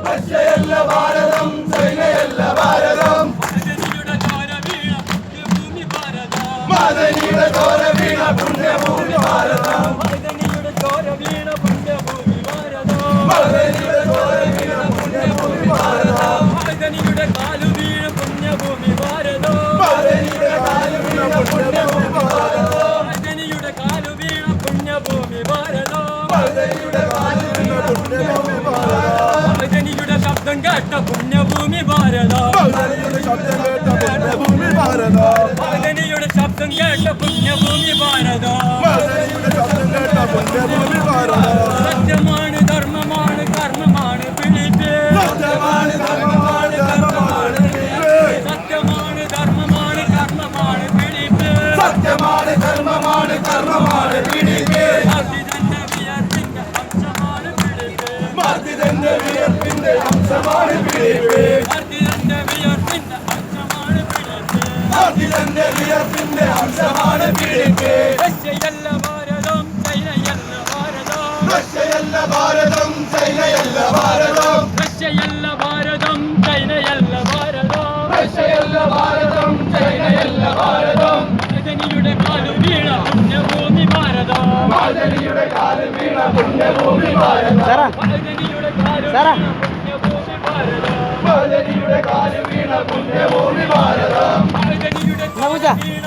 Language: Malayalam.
റഷ്യയല്ല ഭാരതം, ചൈനയല്ല ഭാരതം. മദനിയുടെ ചോര വീണ പുണ്യഭൂമി ഭാരതം. മദനിയുടെ ചോര വീണ പുണ്യഭൂമി ഭാരതം. മദനിയുടെ ചോര വീണ പുണ്യഭൂമി ഭാരതം. മദനിയുടെ കാലു വീണ പുണ്യഭൂമി ഭാരതം. മദനിയുടെ കാലു വീണ പുണ്യഭൂമി ഭാരതം. മദനിയുടെ കാലു വീണ പുണ്യഭൂമി ഭാരതം. മദനിയുടെ കാലു വീണ പുണ്യഭൂമി ഭാരതം. മദനിയുടെ ശബ്ദം കേട്ട പുണ്യഭൂമി ഭാരതം. മദനിയുടെ ശബ്ദം കേട്ട പുണ്യഭൂമി ഭാരതം. മദനിയുടെ ശബ്ദം കേട്ട പുണ്യഭൂമി ഭാരതം. മദനിയുടെ ശബ്ദം കേട്ട പുണ്യഭൂമി ഭാരതം. സത്യമാണ് ധർമ്മമാണ് കർമ്മമാണ് പിടിപ്പ്. സത്യമാണ് ധർമ്മമാണ് കർമ്മമാണ് പിടിപ്പ്. സത്യമാണ് ധർമ്മമാണ് കർമ്മമാണ് പിടിപ്പ്. സത്യമാണ് ധർമ്മമാണ് കർമ്മമാണ് പിടിപ്പ്. മർദ്ദിതന്റെ വിയർപ്പിന്റെ അംശമാണ് പിടിപ്പ്. മർദ്ദിതന്റെ വിയർപ്പിന്റെ അംശമാണ് പിടിപ്പ്. മർദ്ദിതന്റെ വിയർപ്പിന്റെ അംശമാണ് പിടിപ്പ്. റഷ്യയല്ല ഭാരതം, ചൈനയല്ല ഭാരതം. റഷ്യയല്ല ഭാരതം, ചൈനയല്ല ഭാരതം. റഷ്യയല്ല ഭാരതം, ചൈനയല്ല ഭാരതം. റഷ്യയല്ല ഭാരതം, ചൈനയല്ല ഭാരതം. മദനിയുടെ കാലു വീണ പുണ്യഭൂമി ഭാരതം. മദനിയുടെ കാലു വീണ പുണ്യഭൂമി ഭാരതം. മദനിയുടെ കാലു വീണ പുണ്യഭൂമി ഭാരതം. മദനിയുടെ കാലു വീണ പുണ്യഭൂമി ഭാരതം. മദനിയുടെ കാലു വീണ